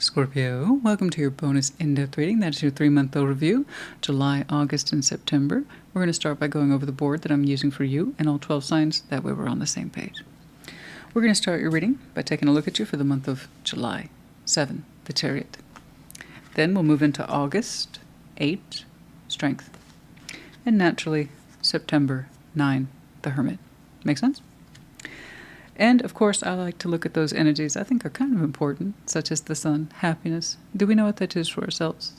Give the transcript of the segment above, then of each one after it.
Scorpio, welcome to your bonus in-depth reading. That is your 3-month overview, July, August, and September. We're going to start by going over the board that I'm using for you and all 12 signs. That way we're on the same page. We're going to start your reading by taking a look at you for the month of July. 7, the Chariot. Then we'll move into August. 8, Strength. And naturally, September. 9, the Hermit. Make sense? And, of course, I like to look at those energies I think are kind of important, such as the sun, happiness. Do we know what that is for ourselves?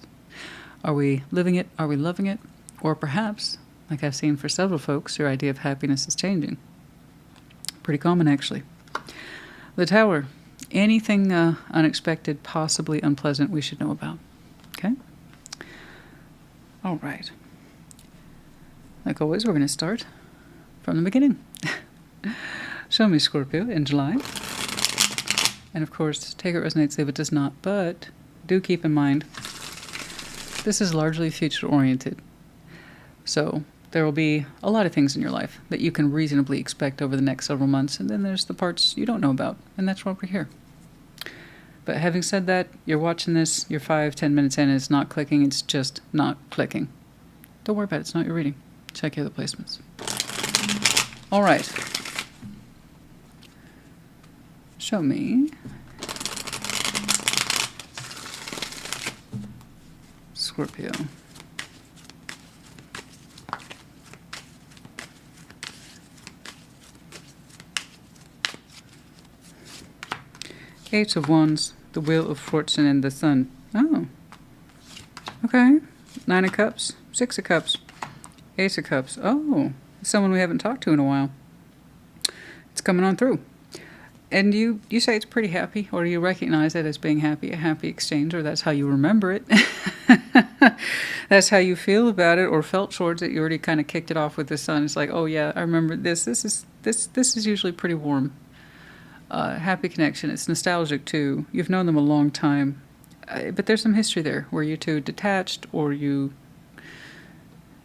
Are we living it? Are we loving it? Or perhaps, like I've seen for several folks, your idea of happiness is changing. Pretty common, actually. The Tower. Anything unexpected, possibly unpleasant we should know about. Okay? All right. Like always, we're going to start from the beginning. Show me, Scorpio, in July. And of course, take it resonates, leave it does not. But do keep in mind, this is largely future-oriented. So there will be a lot of things in your life that you can reasonably expect over the next several months. And then there's the parts you don't know about. And that's why we're here. But having said that, you're watching this, you're 5-10 minutes in, and it's not clicking. It's just not clicking. Don't worry about it. It's not your reading. Check your other placements. All right. Show me Scorpio. Eight of Wands, the Wheel of Fortune, and the Sun. Oh. Okay. 9 of Cups, 6 of Cups, Ace of Cups. Oh. Someone we haven't talked to in a while. It's coming on through. And you say it's pretty happy, or you recognize it as being happy, a happy exchange, or that's how you remember it. That's how you feel about it, or felt towards it. You already kind of kicked it off with the sun. It's like, oh yeah, I remember this. This is usually pretty warm. Happy connection. It's nostalgic too. You've known them a long time, but there's some history there where you two detached, or you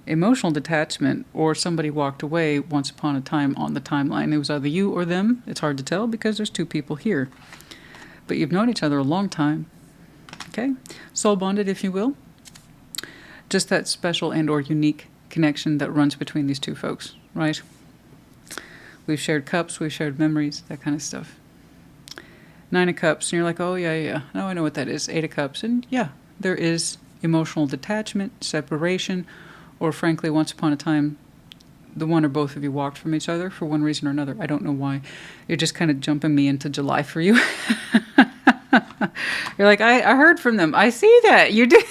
emotional detachment, or somebody walked away once upon a time on the timeline. It was either you or them. It's hard to tell because there's two people here. But you've known each other a long time. Okay? Soul bonded, if you will. Just that special and or unique connection that runs between these two folks, right? We've shared cups, we've shared memories, that kind of stuff. 9 of Cups, and you're like, oh yeah. Now I know what that is. 8 of Cups, and yeah, there is emotional detachment, separation, or frankly, once upon a time, the one or both of you walked from each other for one reason or another. I don't know why. You're just kind of jumping me into July for you. You're like, I heard from them. I see that. You did.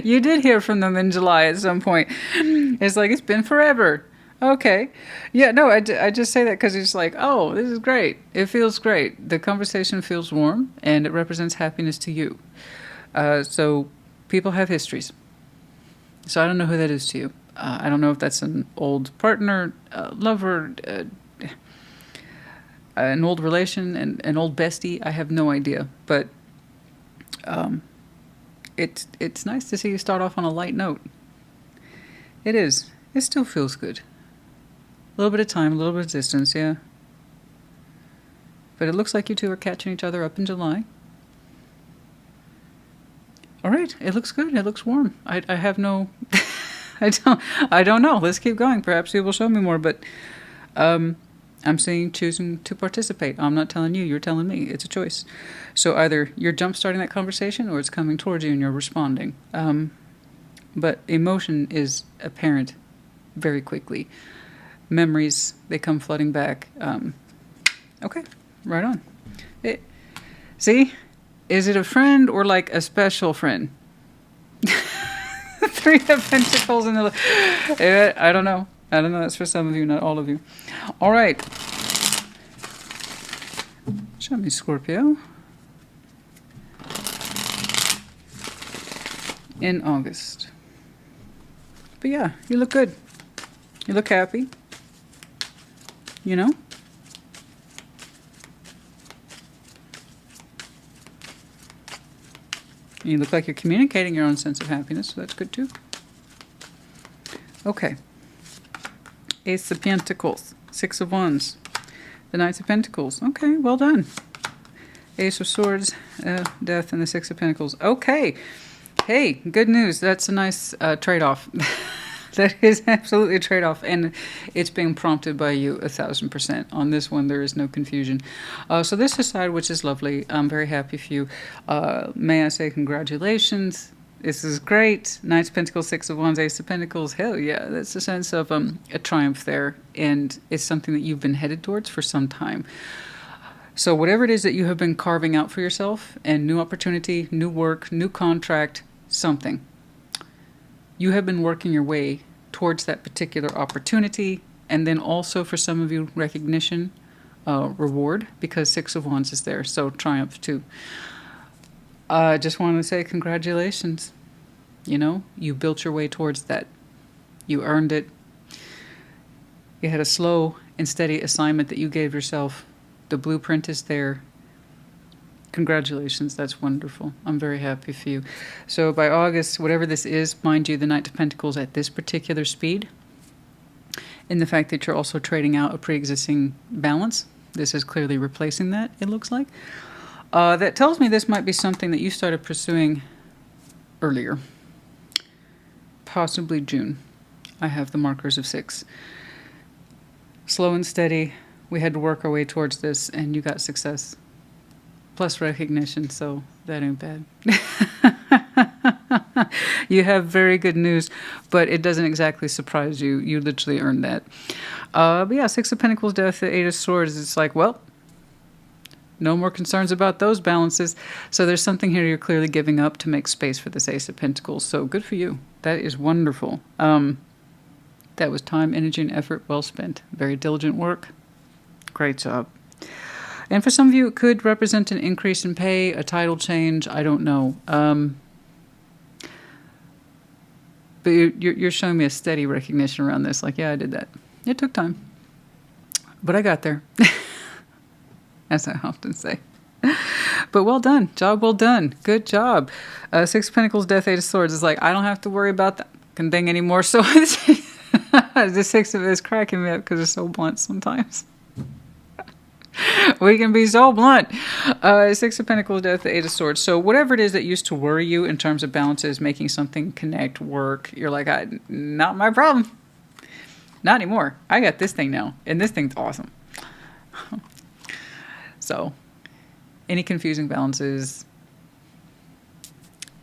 You did hear from them in July at some point. It's like, it's been forever. Okay. Yeah, no, I just say that because it's like, oh, this is great. It feels great. The conversation feels warm, and it represents happiness to you. So people have histories. So I don't know who that is to you. I don't know if that's an old partner, lover, an old relation, an old bestie. I have no idea. But it's nice to see you start off on a light note. It is. It still feels good. A little bit of time, a little bit of distance, yeah. But it looks like you two are catching each other up in July. All right, it looks good. It looks warm. I have no, I don't know. Let's keep going. Perhaps you will show me more. But I'm seeing choosing to participate. I'm not telling you. You're telling me. It's a choice. So either you're jump-starting that conversation, or it's coming towards you and you're responding. But emotion is apparent very quickly. Memories, they come flooding back. Okay, right on. See? Is it a friend or like a special friend? 3 of Pentacles in the... I don't know. That's for some of you, not all of you. All right. Show me, Scorpio. In August. But yeah, you look good. You look happy. You know? You look like you're communicating your own sense of happiness, so that's good too. Okay. Ace of Pentacles, 6 of Wands, the Knights of Pentacles. Okay, well done. Ace of Swords, Death, and the Six of Pentacles. Okay. Hey, good news. That's a nice trade-off. That is absolutely a trade-off, and it's being prompted by you 1000%. On this one, there is no confusion. So this aside, which is lovely, I'm very happy for you. May I say congratulations. This is great. Knights of Pentacles, Six of Wands, Ace of Pentacles. Hell yeah, that's a sense of a triumph there, and it's something that you've been headed towards for some time. So whatever it is that you have been carving out for yourself, and new opportunity, new work, new contract, something, you have been working your way towards that particular opportunity, and then also for some of you, recognition, reward, because Six of Wands is there, so triumph too. I just want to say congratulations. You know, you built your way towards that. You earned it. You had a slow and steady assignment that you gave yourself. The blueprint is there. Congratulations, that's wonderful. I'm very happy for you. So by August, whatever this is, mind you, the Knight of Pentacles at this particular speed, and the fact that you're also trading out a pre-existing balance, this is clearly replacing that, it looks like. That tells me this might be something that you started pursuing earlier. Possibly June. I have the markers of 6. Slow and steady. We had to work our way towards this, and you got success. Plus recognition, so that ain't bad. You have very good news, but it doesn't exactly surprise you. You literally earned that. But yeah, Six of Pentacles, Death, the Eight of Swords. It's like, well, no more concerns about those balances. So there's something here you're clearly giving up to make space for this Ace of Pentacles. So good for you. That is wonderful. That was time, energy, and effort well spent. Very diligent work. Great job. And for some of you, it could represent an increase in pay, a title change. I don't know. But you're showing me a steady recognition around this. Like, yeah, I did that. It took time. But I got there. As I often say. But well done. Job well done. Good job. Six of Pentacles, Death, Eight of Swords is like, I don't have to worry about that thing anymore. So the Six of it is cracking me up because it's so blunt sometimes. We can be so blunt. Six of Pentacles, Death, Eight of Swords. So whatever it is that used to worry you in terms of balances, making something connect, work, you're like, not my problem. Not anymore. I got this thing now, and this thing's awesome. So any confusing balances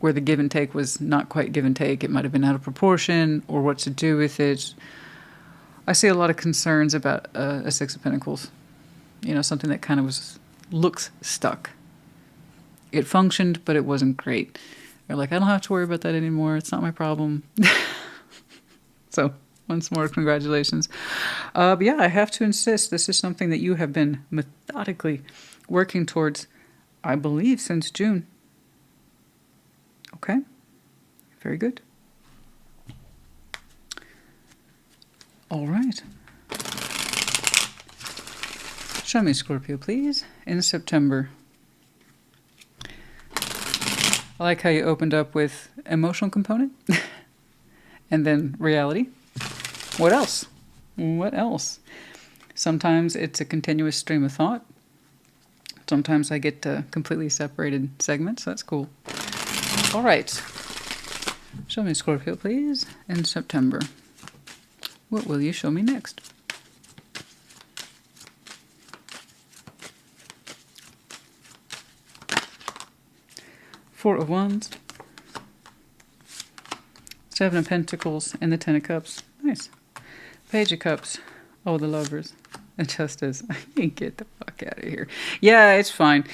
where the give and take was not quite give and take, it might have been out of proportion, or what to do with it. I see a lot of concerns about a Six of Pentacles. You know, something that kind of looks stuck. It functioned, but it wasn't great. You're like, I don't have to worry about that anymore. It's not my problem. So, once more, congratulations. But yeah, I have to insist, this is something that you have been methodically working towards, I believe, since June. Okay? Very good. All right. Show me Scorpio, please, in September. I like how you opened up with emotional component and then reality. What else? What else? Sometimes it's a continuous stream of thought. Sometimes I get completely separated segments. That's cool. All right. Show me Scorpio, please, in September. What will you show me next? Four of Wands, Seven of Pentacles, and the Ten of Cups. Nice. Page of Cups. Oh, the Lovers. And Justice. Get the fuck out of here. Yeah, it's fine.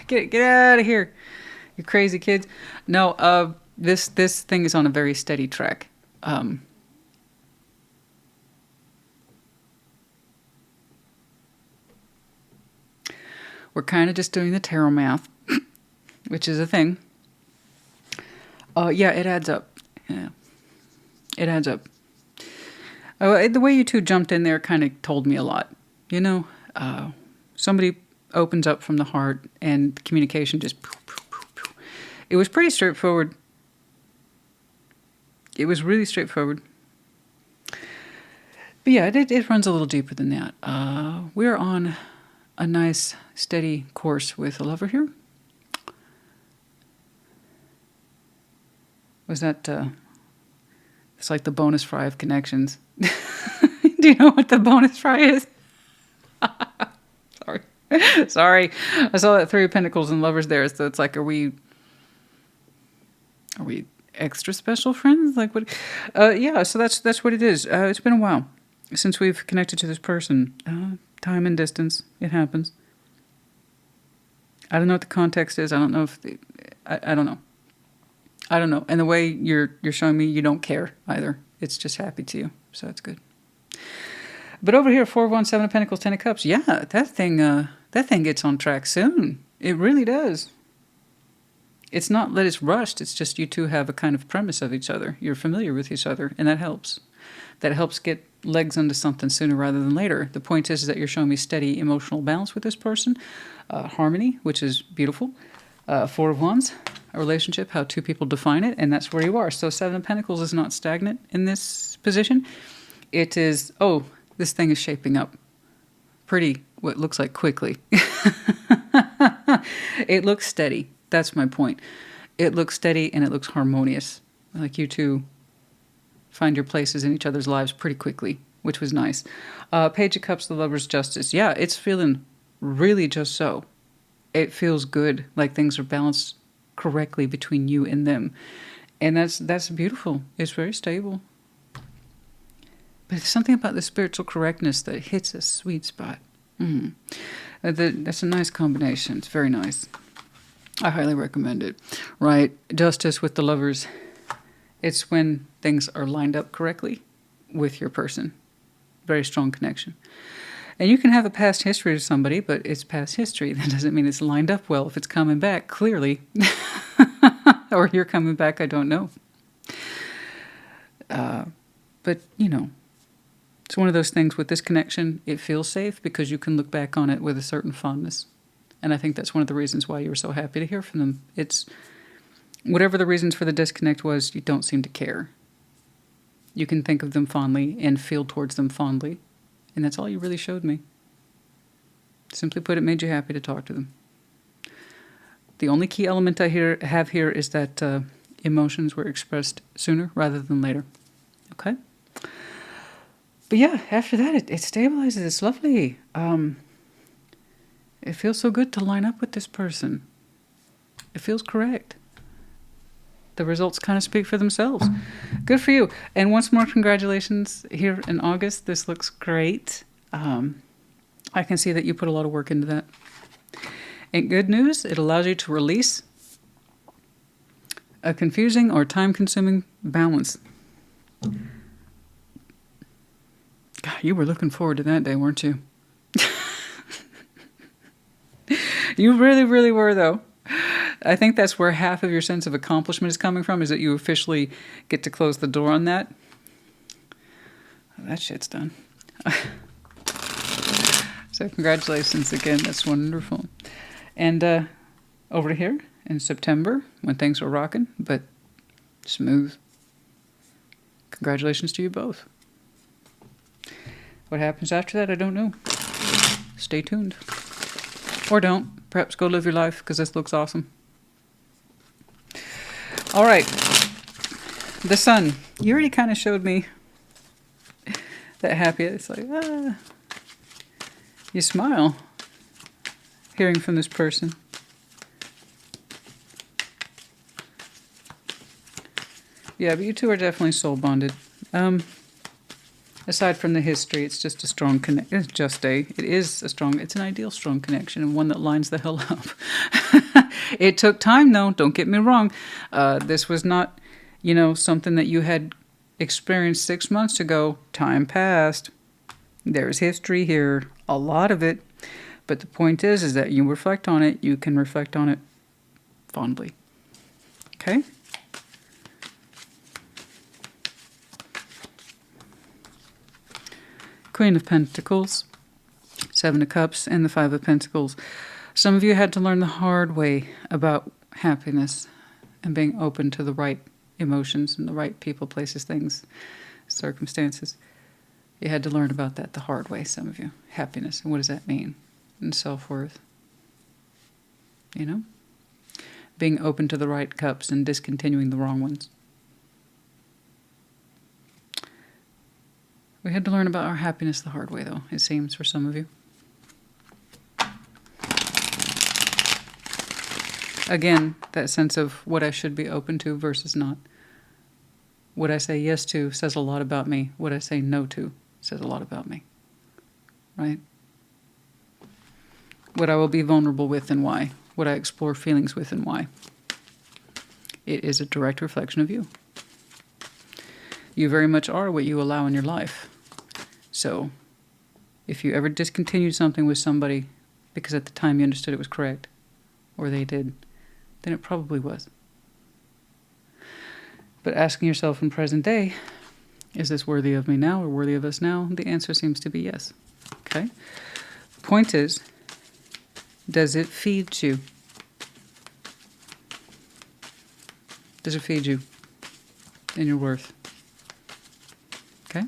Get out of here, you crazy kids. No, this thing is on a very steady track. We're kind of just doing the tarot math. Which is a thing. Yeah, it adds up. Yeah, it adds up. The way you two jumped in there kind of told me a lot. You know, somebody opens up from the heart and communication just... It was pretty straightforward. It was really straightforward. But yeah, it runs a little deeper than that. We're on a nice steady course with a lover here. Was that, it's like the bonus fry of connections. Do you know what the bonus fry is? Sorry. Sorry. I saw that Three of Pentacles and Lovers there, so it's like, are we extra special friends? Like what? Yeah, so that's what it is. It's been a while since we've connected to this person. Time and distance, it happens. I don't know what the context is. I don't know if I don't know. I don't know. And the way you're showing me, you don't care either. It's just happy to you, so it's good. But over here, 4 of Wands, 7 of Pentacles, 10 of Cups. Yeah, that thing gets on track soon. It really does. It's not that it's rushed. It's just you two have a kind of premise of each other. You're familiar with each other, and that helps. That helps get legs into something sooner rather than later. The point is that you're showing me steady emotional balance with this person, harmony, which is beautiful. 4 of Wands, a relationship, how two people define it, and that's where you are. So 7 of Pentacles is not stagnant in this position. It is, oh, this thing is shaping up pretty, what looks like quickly. It looks steady. That's my point. It looks steady and it looks harmonious. Like you two find your places in each other's lives pretty quickly, which was nice. Page of Cups, the Lover's Justice. Yeah, it's feeling really just so. It feels good, like things are balanced correctly between you and them. And that's beautiful. It's very stable. But it's something about the spiritual correctness that hits a sweet spot. That's a nice combination. It's very nice. I highly recommend it. Right, Justice with the Lovers. It's when things are lined up correctly with your person. Very strong connection. And you can have a past history to somebody, but it's past history. That doesn't mean it's lined up well. If it's coming back, clearly. Or you're coming back, I don't know. But, you know, it's one of those things with this connection, it feels safe because you can look back on it with a certain fondness. And I think that's one of the reasons why you were so happy to hear from them. It's whatever the reasons for the disconnect was, you don't seem to care. You can think of them fondly and feel towards them fondly. And that's all you really showed me. Simply put, it made you happy to talk to them. The only key element I have here is that emotions were expressed sooner rather than later. Okay? But yeah, after that, it stabilizes. It's lovely. It feels so good to line up with this person. It feels correct. The results kind of speak for themselves. Good for you. And once more, congratulations here in August. This looks great. I can see that you put a lot of work into that. And good news, it allows you to release a confusing or time-consuming balance. God, you were looking forward to that day, weren't you? You really, really were, though. I think that's where half of your sense of accomplishment is coming from, is that you officially get to close the door on that. That shit's done. So congratulations again. That's wonderful. And over here in September, when things were rocking, but smooth. Congratulations to you both. What happens after that, I don't know. Stay tuned. Or don't. Perhaps go live your life, because this looks awesome. All right. The Sun. You already kind of showed me that happy. It's like, you smile hearing from this person. Yeah, but you two are definitely soul bonded. Aside from the history, it's just a strong connection. It's an ideal strong connection, and one that lines the hell up. It took time, though. Don't get me wrong. This was not, something that you had experienced 6 months ago. Time passed. There's history here, a lot of it. But the point is that you reflect on it. You can reflect on it fondly. Okay? Queen of Pentacles, 7 of Cups, and the 5 of Pentacles. Some of you had to learn the hard way about happiness and being open to the right emotions and the right people, places, things, circumstances. You had to learn about that the hard way, some of you. Happiness. And what does that mean? and self-worth. You know? Being open to the right cups and discontinuing the wrong ones. We had to learn about our happiness the hard way, though, it seems, for some of you. Again, that sense of what I should be open to versus not. What I say yes to says a lot about me. What I say no to says a lot about me. Right? What I will be vulnerable with and why. What I explore feelings with and why. It is a direct reflection of you. You very much are what you allow in your life. So, if you ever discontinued something with somebody because at the time you understood it was correct, or they did, then it probably was. But asking yourself in present day, is this worthy of me now or worthy of us now? The answer seems to be yes. Okay? The point is, does it feed you? Does it feed you in your worth? Okay?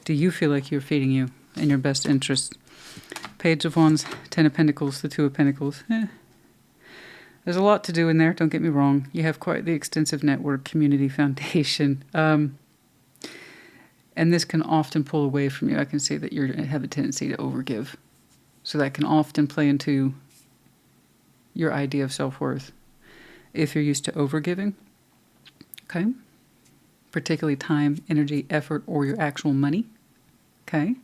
Do you feel like you're feeding you in your best interest? Page of Wands, Ten of Pentacles, the Two of Pentacles. There's a lot to do in there, don't get me wrong. You have quite the extensive network, community, foundation. And this can often pull away from you. I can see that you have a tendency to overgive. So that can often play into your idea of self-worth. If you're used to overgiving, okay? Particularly time, energy, effort, or your actual money, okay?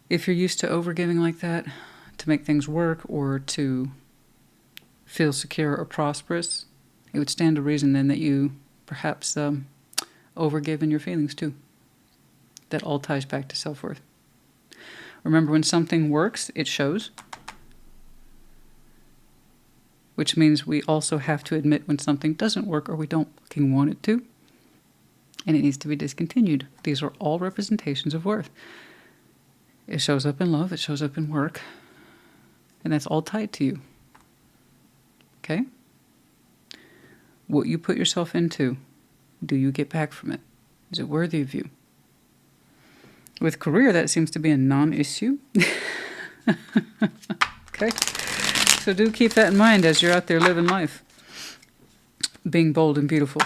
If you're used to overgiving like that, to make things work or to feel secure or prosperous, it would stand to reason then that you perhaps overgive in your feelings too. That all ties back to self-worth. Remember, when something works, it shows. Which means we also have to admit when something doesn't work or we don't fucking want it to. And it needs to be discontinued. These are all representations of worth. It shows up in love, it shows up in work. And that's all tied to you. Okay? What you put yourself into, do you get back from it? Is it worthy of you? With career, that seems to be a non-issue. Okay? So do keep that in mind as you're out there living life. Being bold and beautiful.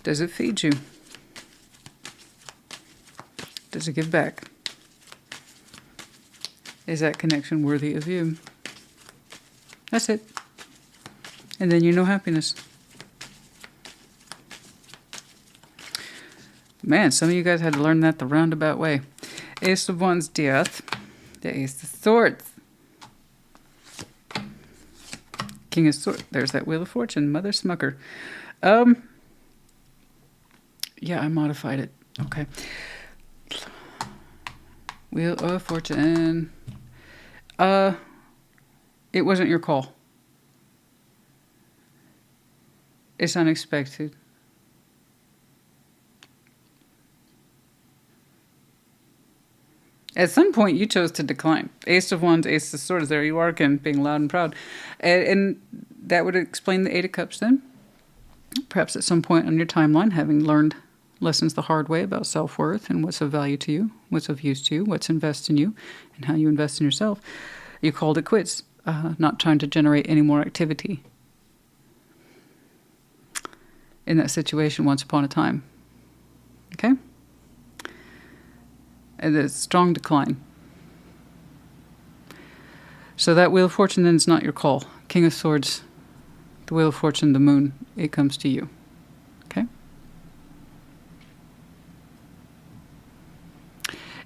Does it feed you? Does it give back? Is that connection worthy of you? That's it. And then you know happiness. Man, some of you guys had to learn that the roundabout way. Ace of Wands, Death. The Ace of Swords. King of Swords. There's that Wheel of Fortune. Mother Smucker. Yeah, I modified it. Okay. Wheel of Fortune. It wasn't your call. It's unexpected. At some point, you chose to decline. Ace of Wands, Ace of Swords. There you are again, being loud and proud. And that would explain the Eight of Cups then. Perhaps at some point on your timeline, having learned lessons the hard way about self-worth and what's of value to you, what's of use to you, what's invest in you, and how you invest in yourself, you called it quits, not trying to generate any more activity in that situation once upon a time. Okay? And it's strong decline. So that Wheel of Fortune then is not your call. King of Swords, the Wheel of Fortune, the moon, it comes to you. Okay?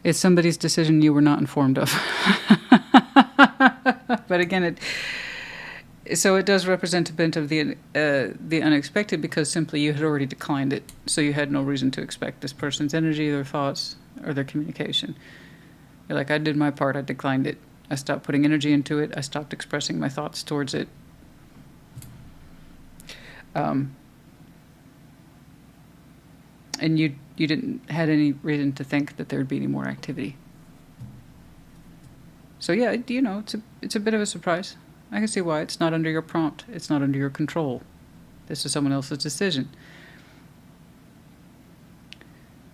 It's somebody's decision you were not informed of. But again, so it does represent a bit of the unexpected because simply you had already declined it. So you had no reason to expect this person's energy, their thoughts, or their communication. You're like, I did my part, I declined it. I stopped putting energy into it. I stopped expressing my thoughts towards it. And you didn't had any reason to think that there would be any more activity. So yeah, it's a bit of a surprise. I can see why. It's not under your prompt. It's not under your control. This is someone else's decision.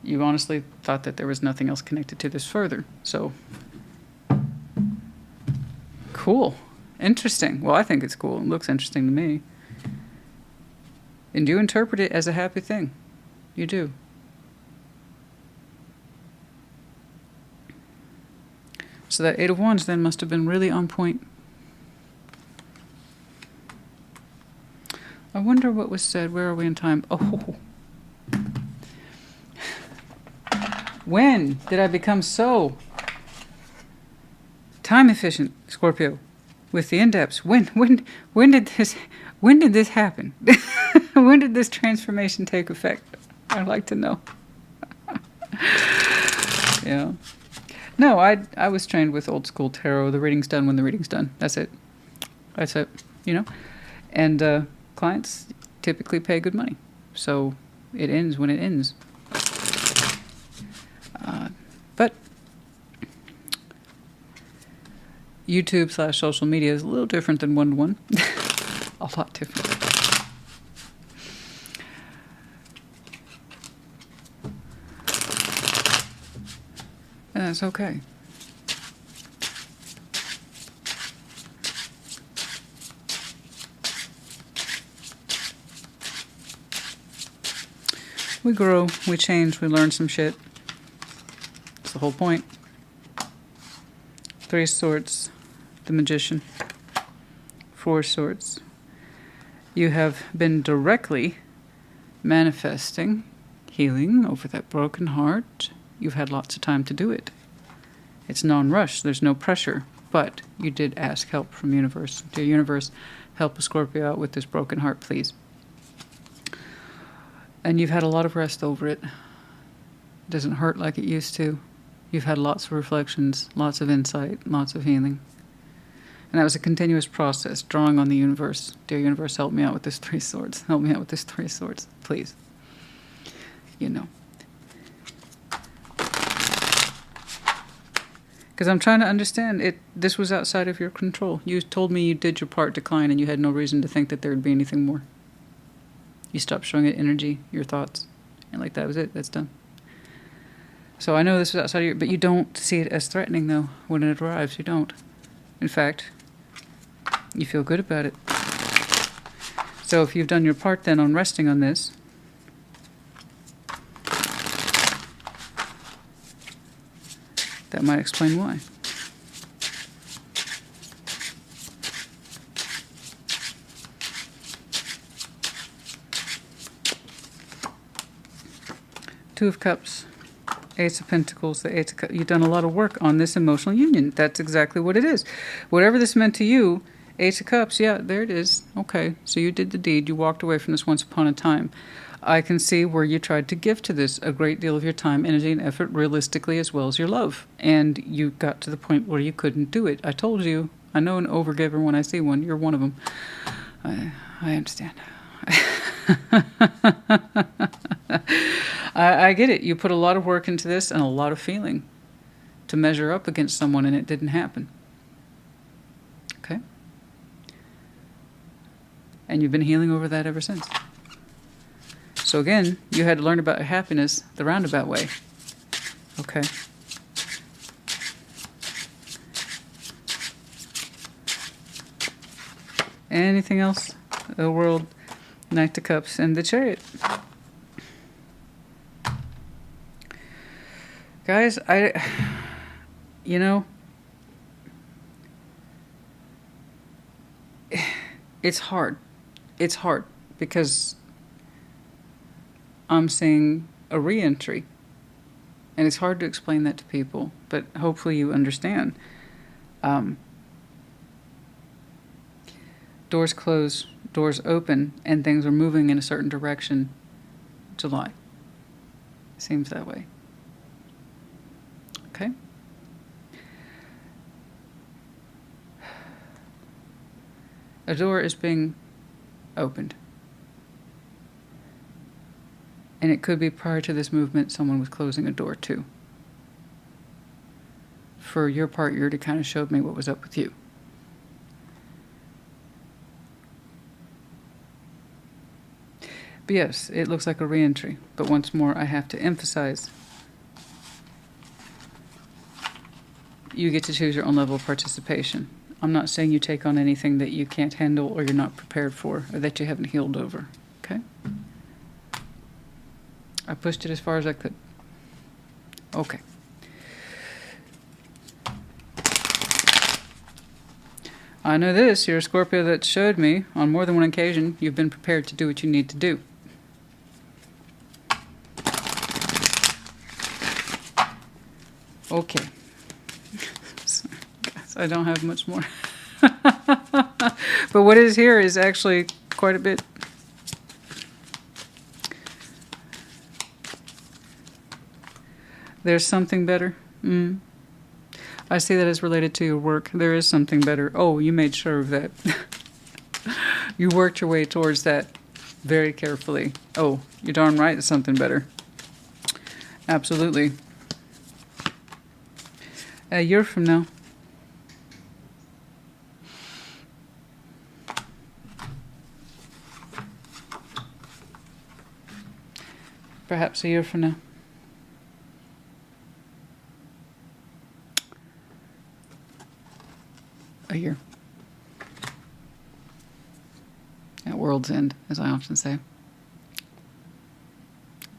you honestly thought that there was nothing else connected to this further. So, cool. Interesting. Well, I think it's cool. It looks interesting to me. And you interpret it as a happy thing. You do. So that Eight of Wands then must have been really on point. I wonder what was said. Where are we in time? Oh. When did I become so time efficient, Scorpio, with the in-depths? When did this happen? When did this transformation take effect? I'd like to know. Yeah. No, I was trained with old school tarot. The reading's done when the reading's done. That's it. That's it. You know? And clients typically pay good money. So it ends when it ends. But YouTube/social media is a little different than one-to-one. A lot different. And that's okay. We grow, we change, we learn some shit. That's the whole point. Three of Swords, the Magician. Four of Swords. You have been directly manifesting healing over that broken heart. You've had lots of time to do it. It's non-rush. There's no pressure. But you did ask help from universe. Dear universe, help a Scorpio out with this broken heart, please. And you've had a lot of rest over it. It doesn't hurt like it used to. You've had lots of reflections, lots of insight, lots of healing. And that was a continuous process, drawing on the universe. Dear universe, help me out with this Three of Swords. Help me out with this Three of Swords, please. You know. Because I'm trying to understand it. This was outside of your control. You told me you did your part, decline, and you had no reason to think that there would be anything more. You stopped showing it energy, your thoughts, and like that was it. That's done. So I know this was outside of your, but you don't see it as threatening though when it arrives. You don't. In fact, you feel good about it. So if you've done your part then on resting on this, that might explain why. Two of Cups, Ace of Pentacles, the Ace of Cups. You've done a lot of work on this emotional union. That's exactly what it is. Whatever this meant to you, Ace of Cups, yeah, there it is. Okay, so you did the deed. You walked away from this once upon a time. I can see where you tried to give to this a great deal of your time, energy, and effort, realistically, as well as your love. And you got to the point where you couldn't do it. I told you, I know an overgiver when I see one. You're one of them. I understand. I get it. You put a lot of work into this and a lot of feeling to measure up against someone, and it didn't happen. Okay? And you've been healing over that ever since. So again, you had to learn about happiness the roundabout way. Okay? Anything else? The World, Knight of Cups, and the Chariot. Guys, you know, it's hard. It's hard because I'm seeing a re-entry. And it's hard to explain that to people, but hopefully you understand. Doors close, doors open, and things are moving in a certain direction. July. Seems that way. Okay? A door is being opened. And it could be prior to this movement, someone was closing a door too. For your part, you already kind of showed me what was up with you. But yes, it looks like a re-entry. But once more, I have to emphasize, you get to choose your own level of participation. I'm not saying you take on anything that you can't handle or you're not prepared for or that you haven't healed over. Okay? I pushed it as far as I could. Okay. I know this. You're a Scorpio that showed me on more than one occasion you've been prepared to do what you need to do. Okay. Guys, I don't have much more. But what is here is actually quite a bit. There's something better. I see that as related to your work. There is something better. Oh, you made sure of that. You worked your way towards that very carefully. Oh, you're darn right, it's something better. Absolutely. A year from now. Perhaps a year from now. A year. At world's end, as I often say.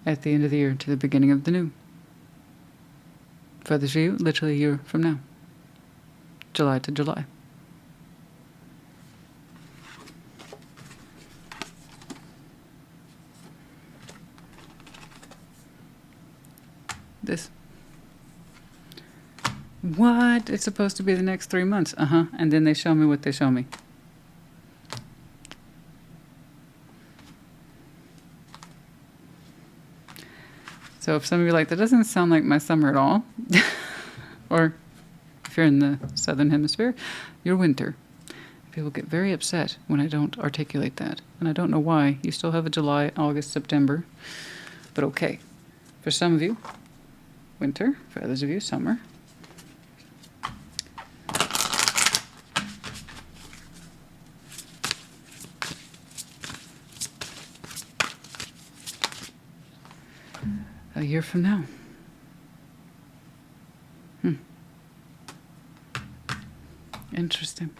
At the end of the year to the beginning of the new. For others of you, literally a year from now. July to July. This. What? It's supposed to be the next 3 months. And then they show me what they show me. So if some of you are like, that doesn't sound like my summer at all. Or if you're in the southern hemisphere, your winter. People get very upset when I don't articulate that. And I don't know why. You still have a July, August, September. But okay. For some of you, winter. For others of you, summer. A year from now. Interesting.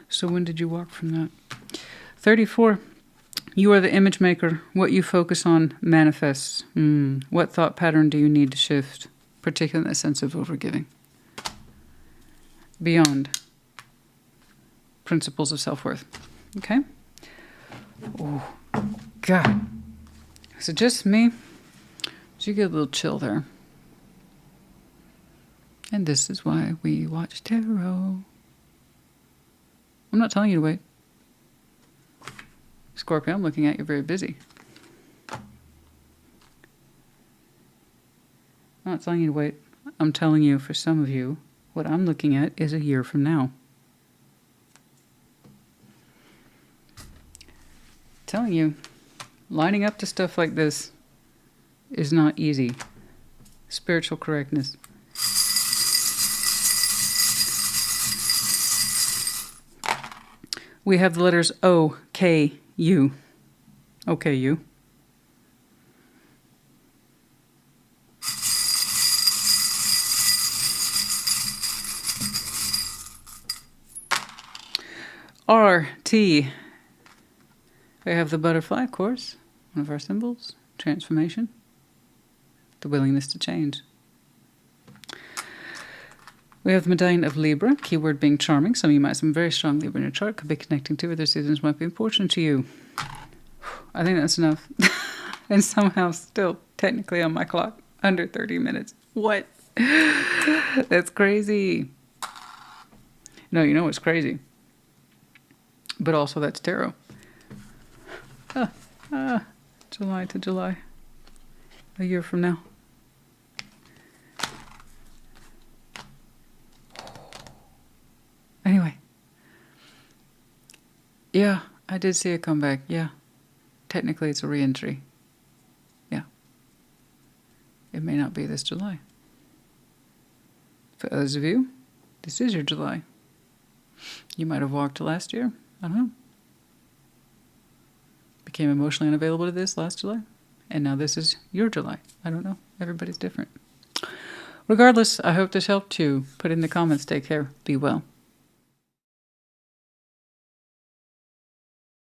So when did you walk from that? 34. You are the image maker. What you focus on manifests. What thought pattern do you need to shift? Particularly in the sense of overgiving. Beyond principles of self-worth. Okay? Oh, God. Is it just me? Did you get a little chill there? And this is why we watch tarot. I'm not telling you to wait. Scorpio, I'm looking at you very busy. I'm not telling you to wait. I'm telling you, for some of you, what I'm looking at is a year from now. Telling you, lining up to stuff like this is not easy. Spiritual correctness. We have the letters O, K, U. Okay, U. R, T. We have the butterfly, of course. One of our symbols. Transformation. The willingness to change. We have the medallion of Libra, keyword being charming. Some of you might have some very strong Libra in your chart. Could be connecting to other seasons, might be important to you. I think that's enough. And somehow still technically on my clock, under 30 minutes. What? That's crazy. No, you know what's crazy? But also that's tarot. July to July. A year from now. Anyway. Yeah, I did see a comeback. Yeah. Technically, it's a re-entry. Yeah. It may not be this July. For others of you, this is your July. You might have walked last year. I don't know. Became emotionally unavailable to this last July. And now this is your July. I don't know. Everybody's different. Regardless, I hope this helped you. Put in the comments. Take care. Be well.